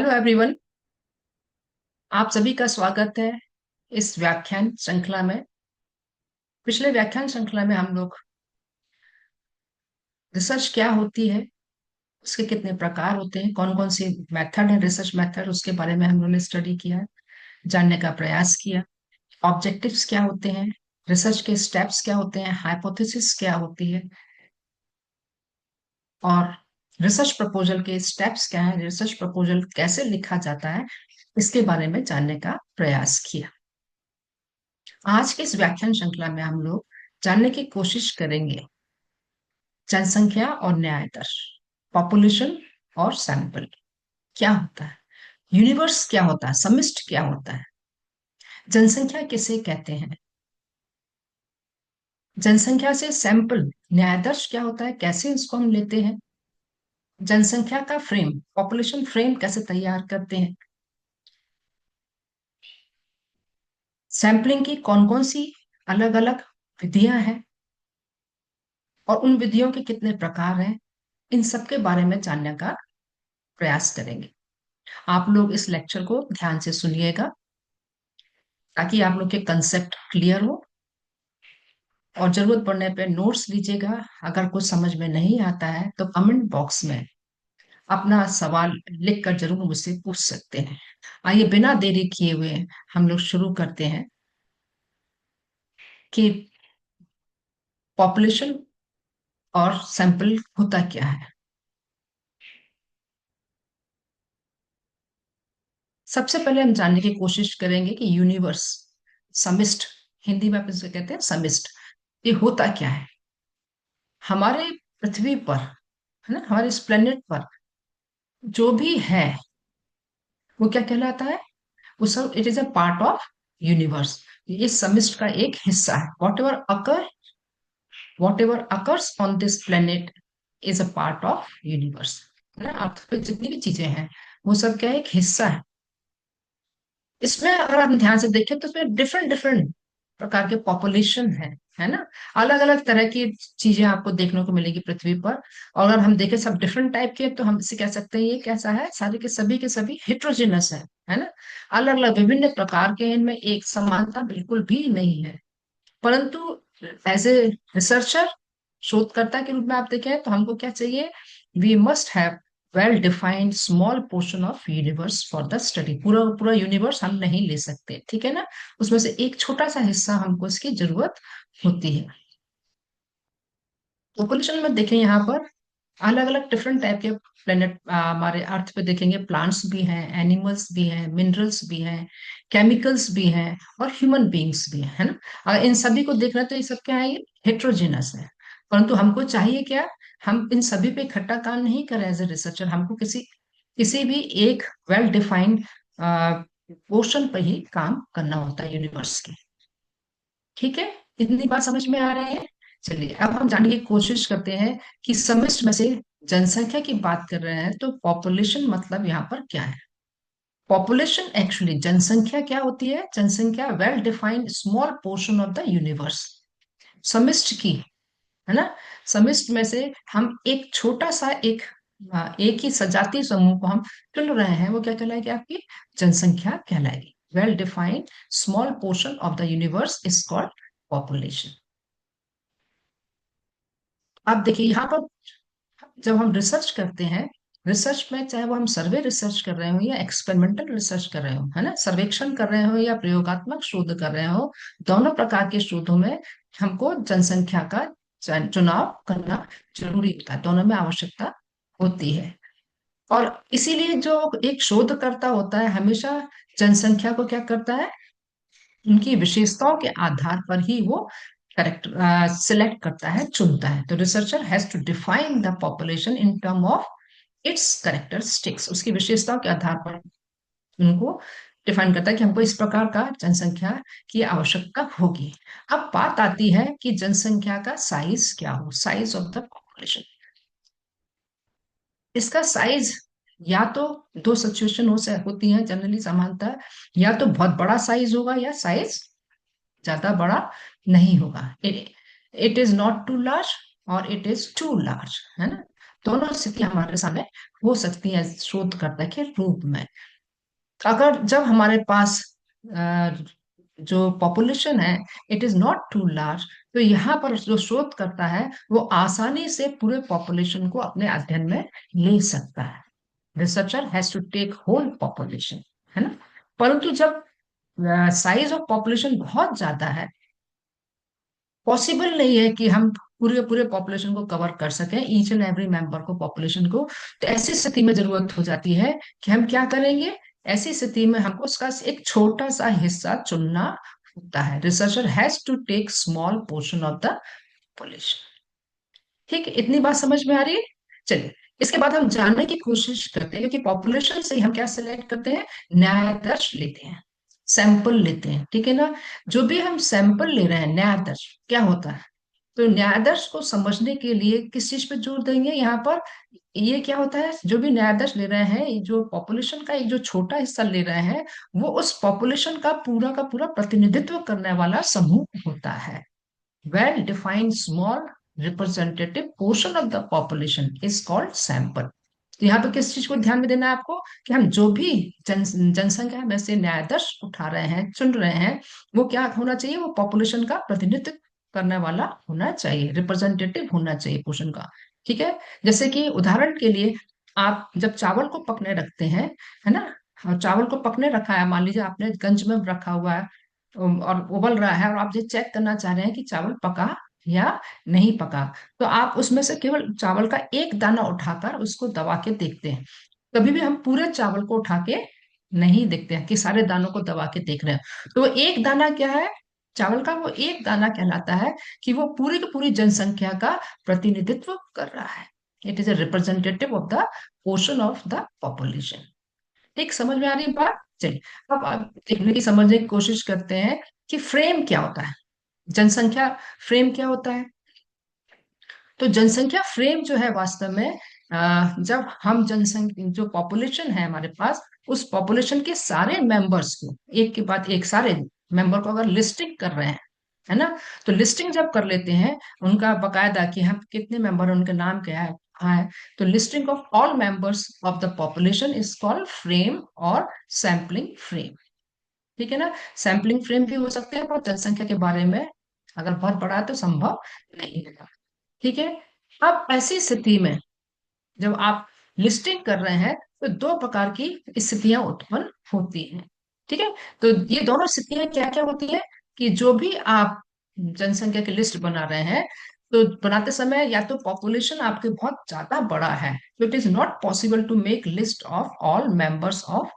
Hello everyone. आप सभी का स्वागत है इस व्याख्यान श्रृंखला में। पिछले व्याख्यान श्रृंखला में हम लोग रिसर्च क्या होती है, उसके कितने प्रकार होते हैं, कौन कौन से मेथड है, रिसर्च मेथड, उसके बारे में हम लोगों ने स्टडी किया, जानने का प्रयास किया। ऑब्जेक्टिव्स क्या होते हैं, रिसर्च के स्टेप्स क्या होते हैं, हाइपोथेसिस क्या होती है, और रिसर्च प्रपोजल के स्टेप्स क्या है, रिसर्च प्रपोजल कैसे लिखा जाता है, इसके बारे में जानने का प्रयास किया। आज के इस व्याख्यान श्रृंखला में हम लोग जानने की कोशिश करेंगे जनसंख्या और न्याय दर, पॉपुलेशन और सैंपल क्या होता है, यूनिवर्स क्या होता है, समिष्ट क्या होता है, जनसंख्या किसे कहते हैं, जनसंख्या से सैंपल न्याय दर क्या होता है, कैसे इसको हम लेते हैं, जनसंख्या का फ्रेम, पॉपुलेशन फ्रेम कैसे तैयार करते हैं, सैंपलिंग की कौन कौन सी अलग अलग विधियां हैं और उन विधियों के कितने प्रकार हैं, इन सब के बारे में जानने का प्रयास करेंगे। आप लोग इस लेक्चर को ध्यान से सुनिएगा ताकि आप लोग के कंसेप्ट क्लियर हो, और जरूरत पड़ने पे नोट्स लीजिएगा। अगर कुछ समझ में नहीं आता है तो कमेंट बॉक्स में अपना सवाल लिख कर जरूर मुझसे पूछ सकते हैं। आइए बिना देरी किए हुए हम लोग शुरू करते हैं कि पॉपुलेशन और सैंपल होता क्या है। सबसे पहले हम जानने की कोशिश करेंगे कि यूनिवर्स, समिष्ट, हिंदी में आप इसे कहते हैं समिष्ट, ये होता क्या है। हमारे पृथ्वी पर, है ना, हमारे इस प्लेनेट पर जो भी है वो क्या कहलाता है, वो सब it is a part of universe. ये समिस्ट का एक हिस्सा है। What ever occurs on this planet is a part of universe. है ना, अर्थ पे जितनी भी चीजें हैं वो सब क्या है, एक हिस्सा है। इसमें अगर हम ध्यान से देखें तो इसमें डिफरेंट डिफरेंट प्रकार के पॉपुलेशन है ना, अलग अलग तरह की चीजें आपको देखने को मिलेगी पृथ्वी पर। और अगर हम देखें सब डिफरेंट टाइप के, तो हम इसे कह सकते हैं ये कैसा है, सारे के सभी हेट्रोजेनस है ना, अलग अलग विभिन्न प्रकार के हैं। इनमें एक समानता बिल्कुल भी नहीं है। परंतु एज ए रिसर्चर, शोधकर्ता के रूप में आप देखें तो हमको क्या चाहिए, we must have well defined small portion of universe for the study. पूरा पूरा यूनिवर्स हम नहीं ले सकते, ठीक है ना, उसमें से एक छोटा सा हिस्सा हमको इसकी जरूरत होती है। पॉपुलेशन में देखें यहाँ पर अलग अलग डिफरेंट टाइप के प्लेनेट, हमारे अर्थ पे देखेंगे, प्लांट्स भी हैं, एनिमल्स भी हैं, मिनरल्स भी हैं, केमिकल्स भी हैं, और ह्यूमन बींग्स भी हैं, है ना। अगर इन सभी को देख रहे हैं तो ये सब क्या है, ये हेट्रोजेनस है। परंतु हमको चाहिए क्या, हम इन सभी पे इकट्ठा काम नहीं कर रहे एज ए रिसर्चर, हमको किसी किसी भी एक वेल डिफाइंड पोर्शन पर ही काम करना होता है यूनिवर्स के। ठीक है, इतनी बात समझ में आ रही है। चलिए अब हम जानने की कोशिश करते हैं कि समिष्ट में से जनसंख्या की बात कर रहे हैं तो पॉपुलेशन मतलब यहाँ पर क्या है। पॉपुलेशन एक्चुअली, जनसंख्या क्या होती है, जनसंख्या well defined small portion of the universe. समिष्ट की, है ना, समिष्ट में से हम एक छोटा सा एक ही सजातीय समूह को हम चुन रहे हैं, वो क्या कहलाएगी, आपकी जनसंख्या कहलाएगी। Well defined small portion of the universe is called population. अब देखिए यहाँ पर जब हम रिसर्च करते हैं, रिसर्च में चाहे वो हम सर्वे रिसर्च कर रहे हो या एक्सपेरिमेंटल रिसर्च कर रहे हो, है ना, सर्वेक्षण कर रहे हो या प्रयोगात्मक शोध कर रहे हो, दोनों प्रकार के शोधों में हमको जनसंख्या का चुनाव करना जरूरी होता है, दोनों में आवश्यकता होती है। और इसीलिए जो एक शोधकर्ता होता है हमेशा जनसंख्या को क्या करता है, उनकी विशेषताओं के आधार पर ही वो करेक्ट सिलेक्ट करता है, चुनता है। तो researcher has to define the population in term of its characteristics, उसकी विशेषताओं के आधार पर उनको डिफाइन करता है कि हमको इस प्रकार का जनसंख्या की आवश्यकता होगी। अब बात आती है कि जनसंख्या का साइज क्या हो, साइज ऑफ द पॉपुलेशन। इसका साइज या तो दो सिचुएशन होती हैं जनरली, समानता, या तो बहुत बड़ा साइज होगा या साइज ज्यादा बड़ा नहीं होगा। It is not too large और इट इज टू लार्ज, है ना। दोनों स्थिति हमारे सामने हो सकती है शोधकर्ता के रूप में। अगर जब हमारे पास अ, जो पॉपुलेशन है it is not too large, तो यहाँ पर जो शोध करता है वो आसानी से पूरे पॉपुलेशन को अपने अध्ययन में ले सकता है। Researcher has to take whole population, है ना। परंतु जब साइज ऑफ पॉपुलेशन बहुत ज्यादा है, पॉसिबल नहीं है कि हम पूरे पूरे पॉपुलेशन को कवर कर सकें, ईच एंड एवरी मेंबर को, पॉपुलेशन को। तो ऐसी स्थिति में जरूरत हो जाती है कि हम क्या करेंगे, ऐसी स्थिति में हमको उसका एक छोटा सा हिस्सा चुनना होता है। Researcher has to take small portion of the population. ठीक है, इतनी बात समझ में आ रही है। चलिए, इसके बाद हम जानने की कोशिश करते हैं, क्योंकि पॉपुलेशन से ही हम क्या सिलेक्ट करते हैं, न्यायाधीश लेते हैं, सैंपल लेते हैं, ठीक है ना। जो भी हम सैंपल ले रहे हैं, न्यायाधीश क्या होता है, तो न्यायाधीश को समझने के लिए किस चीज पे जोर देंगे यहाँ पर, ये क्या होता है, जो भी न्यायाधीश ले रहे हैं, ये जो पॉपुलेशन का एक जो छोटा हिस्सा ले रहे हैं, वो उस पॉपुलेशन का पूरा प्रतिनिधित्व करने वाला समूह होता है। well defined small representative portion of the population is called sample। तो यहाँ पे किस चीज को ध्यान में देना है आपको, कि हम जो भी जनसंख्या में से न्यायाधीश उठा रहे हैं, चुन रहे हैं, वो क्या होना चाहिए, वो पॉपुलेशन का प्रतिनिधित्व करने वाला होना चाहिए, रिप्रेजेंटेटिव होना चाहिए पोर्शन का। ठीक है, जैसे कि उदाहरण के लिए, आप जब चावल को पकने रखते हैं, है ना, और चावल को पकने रखा है, मान लीजिए आपने गंज में रखा हुआ है, और उबल रहा है, और आप ये चेक करना चाह रहे हैं कि चावल पका या नहीं पका, तो आप उसमें से केवल चावल का एक दाना उठाकर उसको दबा के देखते हैं। कभी भी हम पूरे चावल को उठा के नहीं देखते हैं कि सारे दानों को दबा के देख रहे हैं। तो वो एक दाना क्या है, चावल का वो एक दाना कहलाता है कि वो पूरी की पूरी जनसंख्या का प्रतिनिधित्व कर रहा है। It is a representative of the portion of the population. ठीक, समझ में आ रही है बात। चलिए, अब आप देखने की, समझने की कोशिश करते हैं कि फ्रेम क्या होता है, जनसंख्या फ्रेम क्या होता है। तो जनसंख्या फ्रेम जो है वास्तव में, जब हम जनसंख्या जो पॉपुलेशन है हमारे पास, उस पॉपुलेशन के सारे मेंबर्स को एक के बाद एक, सारे मेंबर को अगर लिस्टिंग कर रहे हैं, है ना, तो लिस्टिंग जब कर लेते हैं उनका बकायदा कि हम कितने मेंबर हैं, उनके नाम क्या है, कहाँ है, तो listing of all members of the population is called frame और सैम्पलिंग फ्रेम। ठीक है ना। सैम्पलिंग फ्रेम भी हो सकते हैं, पर जनसंख्या के बारे में अगर बहुत बड़ा है तो संभव नहीं है। ठीक है। अब ऐसी स्थिति में जब आप लिस्टिंग कर रहे हैं, तो दो प्रकार की स्थितियां उत्पन्न होती हैं। ठीक है, तो ये दोनों स्थितियां क्या क्या होती है, कि जो भी आप जनसंख्या की लिस्ट बना रहे हैं, तो बनाते समय या तो पॉपुलेशन आपके बहुत ज्यादा बड़ा है, तो it is not possible to make list of all members of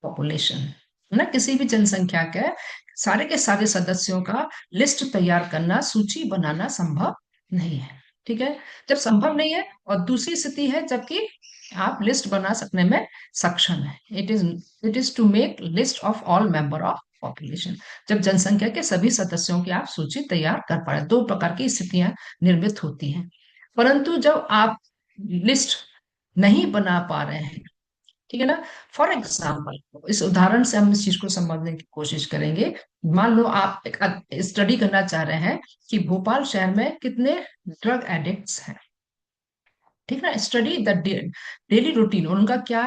population, है ना। किसी भी जनसंख्या के सारे सदस्यों का लिस्ट तैयार करना, सूची बनाना संभव नहीं है। ठीक है, जब संभव नहीं है, और दूसरी स्थिति है जबकि आप लिस्ट बना सकने में सक्षम है, it is to make list of all member of population. जब जनसंख्या के सभी सदस्यों की आप सूची तैयार कर पा रहे हैं, दो प्रकार की स्थितियां निर्मित होती हैं। परंतु जब आप लिस्ट नहीं बना पा रहे हैं, ठीक है ना, फॉर एग्जाम्पल, इस उदाहरण से हम इस चीज को समझने की कोशिश करेंगे। मान लो आप एक स्टडी करना चाह रहे हैं कि भोपाल शहर में कितने ड्रग एडिक्ट्स हैं। ठीक है ना, स्टडी द डेली रूटीन, उनका क्या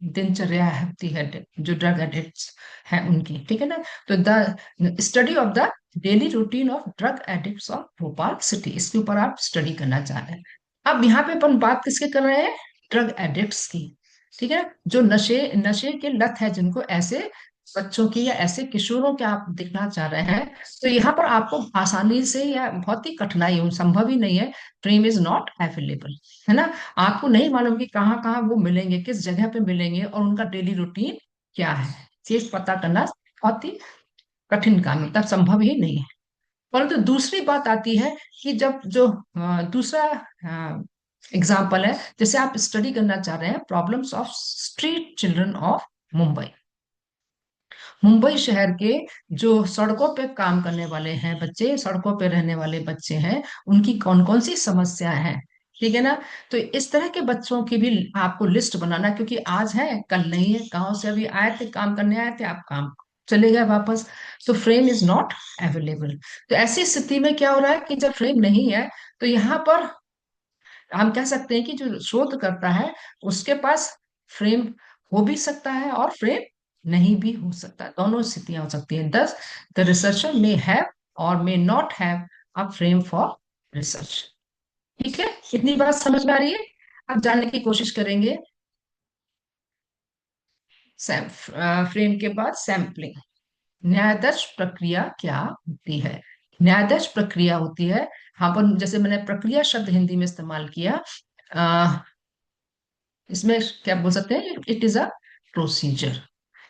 दिनचर्या होती है, जो ड्रग एडिक्ट्स हैं उनकी। ठीक है ना, तो the study of the daily routine of drug addicts of Bhopal city, इसके ऊपर आप स्टडी करना चाह रहे हैं। अब यहाँ पे अपन बात किसके कर रहे हैं, ड्रग एडिक्ट्स की। ठीक है, जो नशे नशे के लत है, जिनको ऐसे बच्चों की या ऐसे किशोरों के आप दिखना चाह रहे हैं, तो यहाँ पर आपको आसानी से या बहुत ही कठिनाई हो, संभव ही नहीं है, फ्रेम इज नॉट अवेलेबल, है ना। आपको नहीं मालूम कि कहाँ कहाँ वो मिलेंगे, किस जगह पे मिलेंगे, और उनका डेली रूटीन क्या है, ये पता करना बहुत ही कठिन काम है, तब संभव ही नहीं है। परंतु दूसरी बात आती है कि जब जो दूसरा एग्जाम्पल है, जैसे आप स्टडी करना चाह रहे हैं problems of street children of Mumbai. Mumbai शहर के जो सड़कों पे काम करने वाले हैं बच्चे, सड़कों पे रहने वाले बच्चे हैं, उनकी कौन कौन सी समस्याएं हैं। ठीक है ना, तो इस तरह के बच्चों की भी आपको लिस्ट बनाना, क्योंकि आज है कल नहीं है, गांव से अभी आए थे, काम करने आए थे, आप काम चले गए वापस, तो फ्रेम इज नॉट अवेलेबल। तो ऐसी स्थिति में क्या हो रहा है कि जब फ्रेम नहीं है, तो यहाँ पर हम कह सकते हैं कि जो शोध करता है उसके पास फ्रेम हो भी सकता है और फ्रेम नहीं भी हो सकता, दोनों स्थितियां हो सकती हैं। दस द रिसर्चर मे हैव और may not have a frame for research. ठीक है, इतनी बात समझ में आ रही है? अब जानने की कोशिश करेंगे। फ्रेम के बाद सैंपलिंग। न्यायाधीश प्रक्रिया क्या होती है? न्यायाधीश प्रक्रिया होती है, हाँ पर जैसे मैंने प्रक्रिया शब्द हिंदी में इस्तेमाल किया, इसमें क्या बोल सकते हैं, it is a procedure.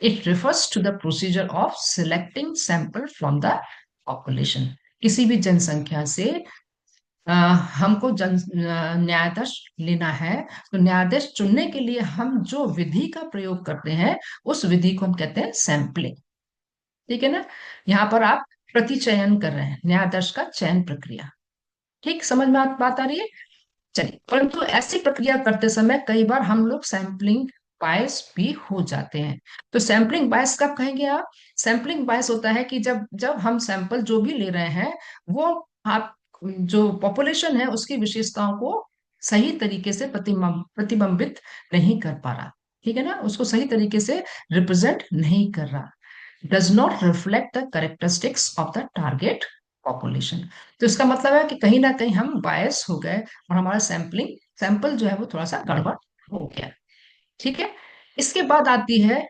It refers to the procedure of selecting sample from the population. किसी भी जनसंख्या से अ, हमको न्यायाधीश लेना है, तो न्यायाधीश चुनने के लिए हम जो विधि का प्रयोग करते हैं उस विधि को हम कहते हैं सैंपलिंग। ठीक है ना? यहाँ पर आप प्रतिचयन कर रहे हैं, न्यायाधीश का चयन प्रक्रिया। ठीक, समझ में बात आ रही है? चलिए, परंतु ऐसी प्रक्रिया करते समय कई बार हम लोग सैंपलिंग बायस भी हो जाते हैं। तो सैंपलिंग बायस कब कहेंगे आप? सैंपलिंग बायस होता है कि जब जब हम सैंपल जो भी ले रहे हैं वो आप जो पॉपुलेशन है उसकी विशेषताओं को सही तरीके से प्रतिबिंबित नहीं कर पा रहा। ठीक है ना, उसको सही तरीके से रिप्रेजेंट नहीं कर रहा, does not reflect the characteristics of the target population. तो इसका मतलब है कि कहीं ना कहीं हम बायस हो गए और हमारा सैंपल जो है वो थोड़ा सा गड़बड़ हो गया। ठीक है, इसके बाद आती है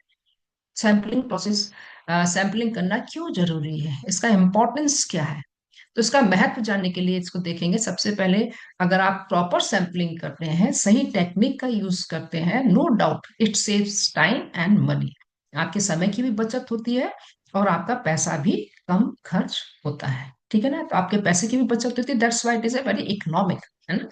सैंपलिंग प्रोसेस। सैंपलिंग करना क्यों जरूरी है, इसका इंपॉर्टेंस क्या है? तो इसका महत्व जानने के लिए इसको देखेंगे। सबसे पहले, अगर आप प्रॉपर सैंपलिंग करते हैं, सही टेक्निक का यूज करते हैं, no doubt it saves time and money. आपके समय की भी बचत होती है और आपका पैसा भी कम खर्च होता है। ठीक है ना, तो आपके पैसे की भी बचत होती है, that's why it is a very economic, है ना?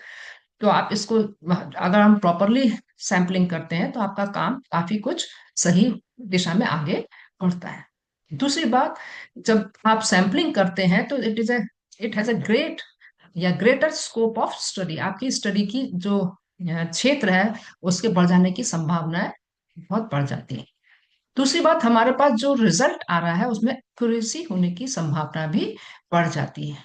तो आप इसको, अगर हम प्रॉपरली सैंपलिंग करते हैं तो आपका काम काफी कुछ सही दिशा में आगे बढ़ता है। दूसरी बात, जब आप सैंपलिंग करते हैं तो इट हैज अ ग्रेट या ग्रेटर स्कोप ऑफ स्टडी। आपकी स्टडी की जो क्षेत्र है उसके बढ़ जाने की संभावनाएं बहुत बढ़ जाती है। दूसरी बात, हमारे पास जो रिजल्ट आ रहा है उसमें एक्यूरेसी होने की संभावना भी बढ़ जाती है।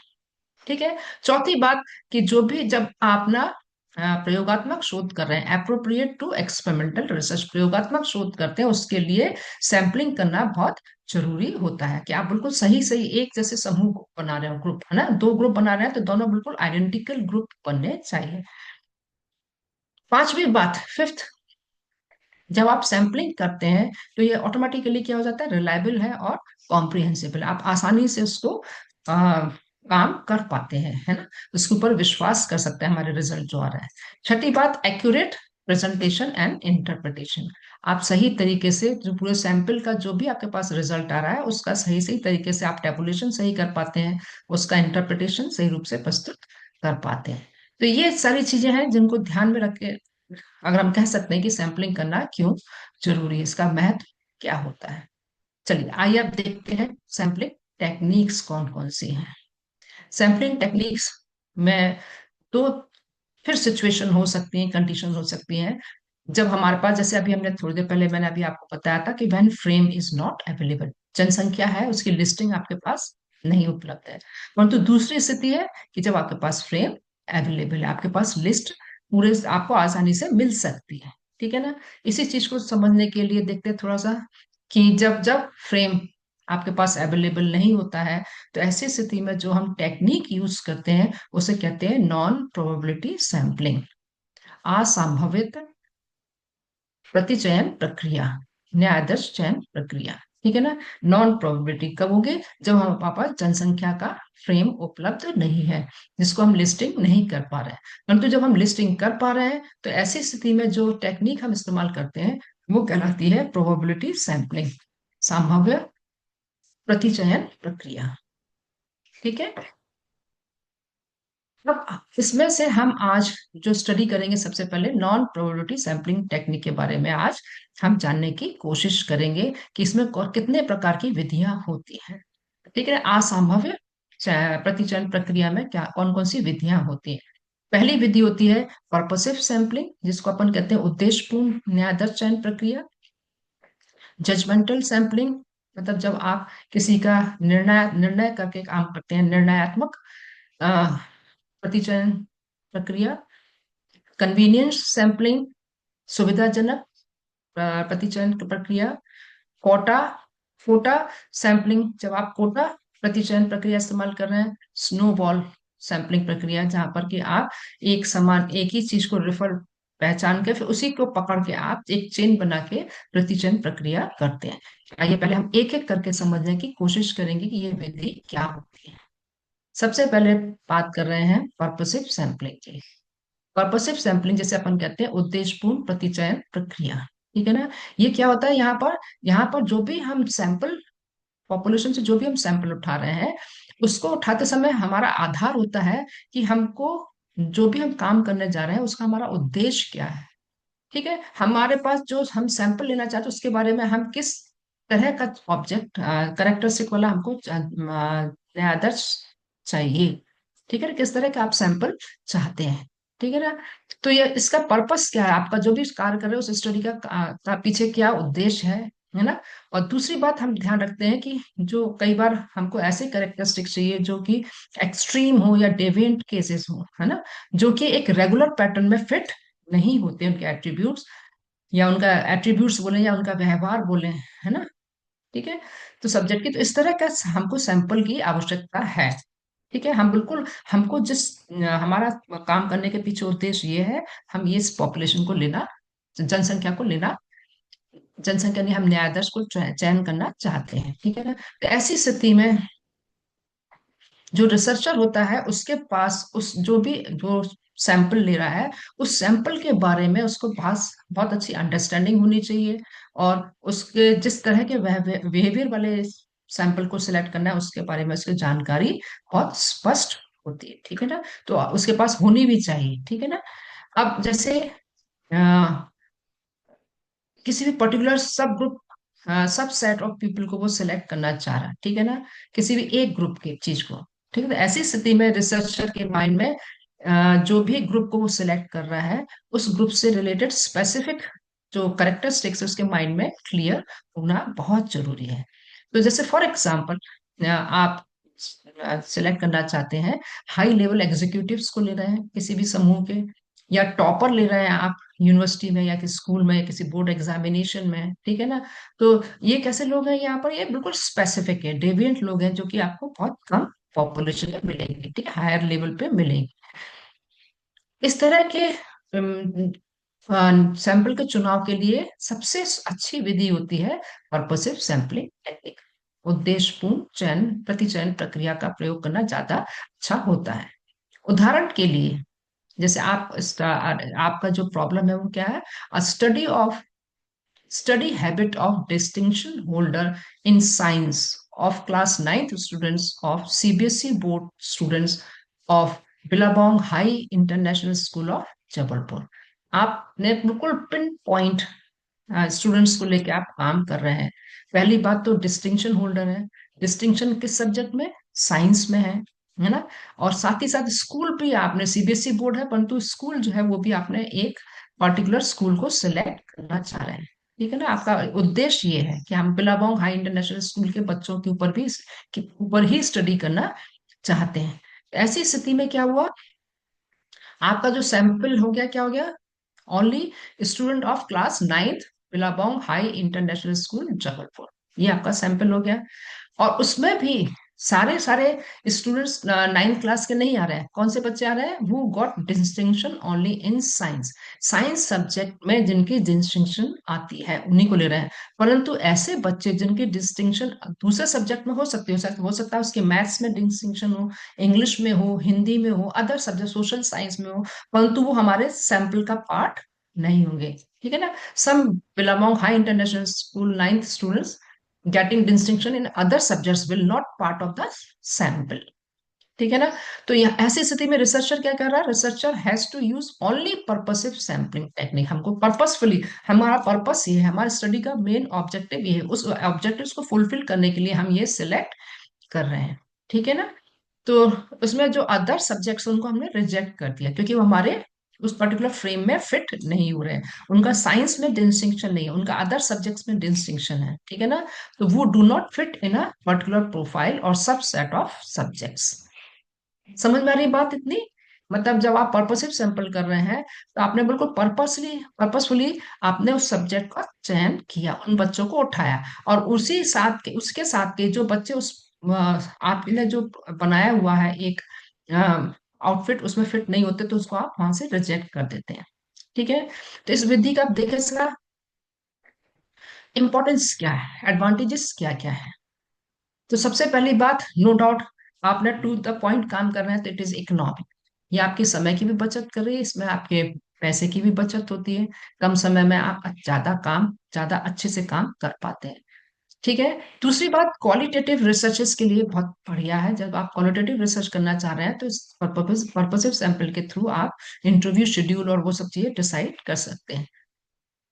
ठीक है। चौथी बात, कि जो भी जब आप ना प्रयोगात्मक शोध कर रहे हैं, अप्रोप्रिएट टू एक्सपेरिमेंटल रिसर्च, प्रयोगात्मक शोध करते हैं उसके लिए सैंपलिंग करना बहुत जरूरी होता है कि आप बिल्कुल सही सही एक जैसे समूह बना रहे हो, ग्रुप है ना, दो ग्रुप बना रहे हैं तो दोनों बिल्कुल आइडेंटिकल ग्रुप बनने चाहिए। पांचवी बात, फिफ्थ, जब आप सैंपलिंग करते हैं तो ये ऑटोमेटिकली क्या हो जाता है, रिलायबल है और कॉम्प्रिहेंसिबल। आप आसानी से उसको काम कर पाते हैं, है ना? उसके ऊपर विश्वास कर सकते हैं, हमारे रिजल्ट जो आ रहा है। छठी बात, एक्यूरेट प्रेजेंटेशन एंड इंटरप्रिटेशन। आप सही तरीके से जो पूरे सैंपल का जो भी आपके पास रिजल्ट आ रहा है उसका सही सही तरीके से आप टेबुलेशन सही कर पाते हैं, उसका इंटरप्रिटेशन सही रूप से प्रस्तुत कर पाते हैं। तो ये सारी चीजें हैं जिनको ध्यान में रख के अगर हम कह सकते हैं कि सैंपलिंग करना क्यों जरूरी है, इसका महत्व क्या होता है। चलिए आइए अब देखते हैं सैंपलिंग टेक्निक्स कौन कौन सी हैं। सैंपलिंग टेक्निक्स में तो फिर सिचुएशन हो सकती है, कंडीशन हो सकती हैं। जब हमारे पास, जैसे अभी हमने थोड़ी देर पहले मैंने अभी आपको बताया था कि when frame is not available, जनसंख्या है उसकी लिस्टिंग आपके पास नहीं उपलब्ध है। परंतु दूसरी स्थिति है कि जब आपके पास फ्रेम अवेलेबल है, आपके पास लिस्ट पूरे आपको आसानी से मिल सकती है। ठीक है ना? इसी चीज को समझने के लिए देखते हैं थोड़ा सा कि जब जब फ्रेम आपके पास अवेलेबल नहीं होता है तो ऐसी स्थिति में जो हम टेक्निक यूज करते हैं उसे कहते हैं नॉन प्रोबेबिलिटी सैंपलिंग, असंभावित प्रतिचयन प्रक्रिया, न्यायाधीश चयन प्रक्रिया। ठीक है ना? नॉन प्रोबेबिलिटी कब होगी, जब हमारे पास जनसंख्या का फ्रेम उपलब्ध नहीं है, जिसको हम लिस्टिंग नहीं कर पा रहे हैं। परंतु जब हम लिस्टिंग कर पा रहे हैं तो ऐसी स्थिति में जो टेक्निक हम इस्तेमाल करते हैं वो कहलाती है प्रोबेबिलिटी सैंपलिंग, संभाव्य प्रतिचयन प्रक्रिया। ठीक है। अब इसमें से हम आज जो स्टडी करेंगे, सबसे पहले नॉन प्रोबेबिलिटी सैंपलिंग टेक्निक के बारे में आज हम जानने की कोशिश करेंगे कि इसमें कितने प्रकार की विधियां होती हैं। ठीक है, असंभाव्य प्रतिचयन प्रक्रिया में क्या कौन कौन सी विधियां होती हैं। पहली विधि होती है पर्पसिव सैंपलिंग, जिसको अपन कहते हैं उद्देश्यपूर्ण न्यायाधीश चयन प्रक्रिया। जजमेंटल सैंपलिंग, मतलब जब आप किसी का निर्णय निर्णय करके काम करते हैं, निर्णयात्मक अ, प्रतिचयन प्रक्रिया। कन्वीनियंस सैंपलिंग, सुविधाजनक प्रतिचयन प्रक्रिया। कोटा, कोटा सैंपलिंग, जब आप कोटा प्रतिचयन प्रक्रिया इस्तेमाल कर रहे हैं। स्नोबॉल सैंपलिंग प्रक्रिया, जहां पर कि आप एक समान एक ही चीज को रेफर पहचान के फिर उसी को पकड़ के आप एक चेन बना के प्रतिचयन प्रक्रिया करते हैं। आइए पहले हम एक एक करके समझने की कोशिश करेंगे कि ये विधि क्या होती है। सबसे पहले बात कर रहे हैं पर्पसिव सैंपलिंग की। पर्पसिव सैंपलिंग जैसे अपन कहते हैं उद्देश्यपूर्ण प्रतिचयन प्रक्रिया, ठीक है ना। ये क्या होता है, यहाँ पर जो भी हम सैंपल, पॉपुलेशन से जो भी हम सैंपल उठा रहे हैं, उसको उठाते समय हमारा आधार होता है कि हमको जो भी हम काम करने जा रहे हैं उसका हमारा उद्देश्य क्या है। ठीक है, हमारे पास जो हम सैंपल लेना चाहते हैं उसके बारे में हम किस तरह का ऑब्जेक्ट करेक्टरिस्टिक वाला हमको आदर्श चाहिए। ठीक है ना, किस तरह का आप सैंपल चाहते हैं। ठीक है ना, तो ये इसका पर्पस क्या है, आपका जो भी कार्य कर रहे हो उस स्टडी का पीछे क्या उद्देश्य है ना। और दूसरी बात हम ध्यान रखते हैं कि जो कई बार हमको ऐसे करेक्टरिस्टिक चाहिए जो कि एक्सट्रीम हो या डेविएंट केसेस हो, है ना, जो कि एक रेगुलर पैटर्न में फिट नहीं होते उनके एट्रीब्यूट्स, या उनका एट्रीब्यूट्स बोले या उनका व्यवहार बोले, है ना। ठीक है, तो सब्जेक्ट की तो इस तरह का हमको सैंपल की आवश्यकता है। ठीक है, हम बिल्कुल, हमको जिस हमारा काम करने के पीछे उद्देश्य ये है, हम ये इस पॉपुलेशन को लेना, जनसंख्या को लेना, जनसंख्या नहीं, हम न्याय आदर्श को चयन करना चाहते हैं। ठीक है ना, तो ऐसी स्थिति में जो रिसर्चर होता है उसके पास उस जो सैंपल ले रहा है उस सैंपल के बारे में उसको पास बहुत अच्छी अंडरस्टैंडिंग होनी चाहिए, और उसके जिस तरह के बिहेवियर वाले सैंपल को सिलेक्ट करना है उसके बारे में उसकी जानकारी बहुत स्पष्ट होती है। ठीक है ना, तो उसके पास होनी भी चाहिए। ठीक है ना, अब जैसे किसी भी पर्टिकुलर सब ग्रुप, सब सेट ऑफ पीपल को वो सिलेक्ट करना चाह रहा है, ठीक है ना, किसी भी एक ग्रुप की चीज को। ठीक है, तो ऐसी स्थिति में रिसर्चर के माइंड में जो भी ग्रुप को वो सिलेक्ट कर रहा है उस ग्रुप से रिलेटेड स्पेसिफिक जो करेक्टरिस्टिक्स उसके माइंड में क्लियर होना बहुत जरूरी है। तो जैसे फॉर एग्जाम्पल आप सिलेक्ट करना चाहते हैं, हाई लेवल एग्जीक्यूटिव्स को ले रहे हैं किसी भी समूह के, या टॉपर ले रहे हैं आप यूनिवर्सिटी में या किसी स्कूल में किसी बोर्ड एग्जामिनेशन में। ठीक है ना, तो ये कैसे लोग हैं यहाँ पर, ये बिल्कुल स्पेसिफिक है, डेविएंट लोग हैं जो कि आपको बहुत कम पॉपुलेशन में मिलेंगे, ठीक है, हायर लेवल पे मिलेंगे। इस तरह के सैंपल के चुनाव के लिए सबसे अच्छी विधि होती है पर्पसिव सैंपलिंग टेक्निक। उद्देश्यपूर्ण चयन प्रतिचयन प्रक्रिया का प्रयोग करना ज्यादा अच्छा होता है। उदाहरण के लिए, जैसे आपका जो प्रॉब्लम है वो क्या है, अ study habit of distinction holder in science of class ninth students of CBSE board students of Billabong high international school of Jabalpur. आपने बिल्कुल पिन पॉइंट स्टूडेंट्स को लेके आप काम कर रहे हैं। पहली बात तो डिस्टिंक्शन होल्डर है, डिस्टिंक्शन किस सब्जेक्ट में, साइंस में है ना। और साथ ही साथ स्कूल भी आपने, सीबीएसई बोर्ड है परंतु स्कूल जो है वो भी आपने एक पर्टिकुलर स्कूल को सिलेक्ट करना चाह रहे हैं। ठीक है ना, आपका उद्देश्य ये है कि हम बिलाबोंग हाई इंटरनेशनल स्कूल के बच्चों के ऊपर ही स्टडी करना चाहते हैं। ऐसी स्थिति में क्या हुआ, आपका जो सैंपल हो गया क्या हो गया, only student of class ninth Billabong high international school Jabalpur, ये आपका सैंपल हो गया। और उसमें भी सारे सारे स्टूडेंट्स नाइन्थ क्लास के नहीं आ रहे हैं। कौन से बच्चे आ रहे हैं, वो got distinction only in science, science subject में जिनकी डिस्टिंक्शन आती है उन्हीं को ले रहे हैं। परंतु ऐसे बच्चे जिनकी डिस्टिंक्शन दूसरे सब्जेक्ट में हो सकता है उसके मैथ्स में डिस्टिंक्शन हो, इंग्लिश में हो, हिंदी में हो, अदर सब्जेक्ट सोशल साइंस में हो, परंतु वो हमारे सैंपल का पार्ट नहीं होंगे। ठीक है ना, some belong high international school ninth students getting distinction in other subjects will not part of the sample। ठीक है ना, तो यह ऐसी स्थिति में रिसर्चर क्या कर रहा है, researcher has to use only purposive sampling technique. हमको पर्पसफुली, हमारा पर्पस ये है, हमारे स्टडी का मेन ऑब्जेक्टिव ये है, उस ऑब्जेक्टिव को फुलफिल करने के लिए हम ये सिलेक्ट कर रहे हैं। ठीक है ना, तो उसमें जो अदर सब्जेक्ट्स उनको हमने रिजेक्ट कर दिया क्योंकि वो हमारे उस पर्टिकुलर फ्रेम में फिट नहीं हो रहे हैं। उनका साइंस में डिस्टिंक्शन नहीं है, उनका अदर सब्जेक्ट्स में डिस्टिंक्शन है। ठीक है ना, तो वो do not fit in a particular profile और सब सेट ऑफ सब्जेक्ट्स। समझ में आ रही बात इतनी। मतलब जब आप पर्पसिव सैंपल कर रहे हैं तो आपने बिल्कुल पर्पसफुली आपने उस सब्जेक्ट का चयन किया, उन बच्चों को उठाया, और उसी साथ के उसके साथ के जो बच्चे उस आपने जो बनाया हुआ है एक आउटफिट उसमें फिट नहीं होते तो उसको आप वहां से रिजेक्ट कर देते हैं। ठीक है। तो इस विधि का आप देखें, इसका इंपॉर्टेंस क्या है, एडवांटेजेस क्या क्या है। तो सबसे पहली बात, नो डाउट, आपने टू द पॉइंट काम कर रहे हैं तो इट इज इकोनॉमिक। ये आपके समय की भी बचत कर रही है, इसमें आपके पैसे की भी बचत होती है। कम समय में आप ज्यादा अच्छे से काम कर पाते हैं। ठीक है। दूसरी बात, क्वालिटेटिव रिसर्चेस के लिए बहुत बढ़िया है। जब आप क्वालिटेटिव रिसर्च करना चाह रहे हैं तो इस पर्पसिव सैंपल के थ्रू आप इंटरव्यू शेड्यूल और वो सब चीजें डिसाइड कर सकते हैं।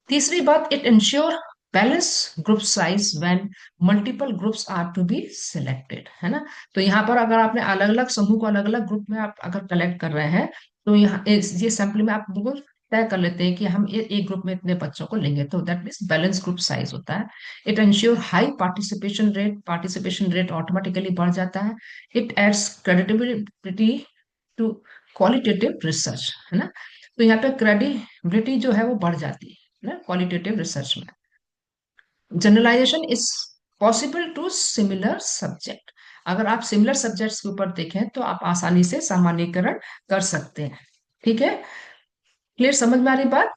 तीसरी बात, it ensure balance group size when multiple groups are to be selected, है ना। तो यहाँ पर अगर आपने अलग अलग समूह को अलग अलग ग्रुप में आप अगर कलेक्ट कर रहे हैं तो यहाँ ये सैंपल में आप बिल्कुल तय कर लेते हैं कि हम एक ग्रुप में इतने बच्चों को लेंगे, तो that means balance group size होता है। It ensure high participation rate automatically बढ़ जाता है। It adds credibility to qualitative research, है ना। तो यहाँ पे क्रेडिबिलिटी जो है वो बढ़ जाती है ना क्वालिटेटिव रिसर्च में। Generalisation is possible to similar subject. अगर आप सिमिलर सब्जेक्ट्स के ऊपर देखें तो आप आसानी से सामान्यीकरण कर सकते हैं। ठीक है। क्लियर, समझ में आ रही बात।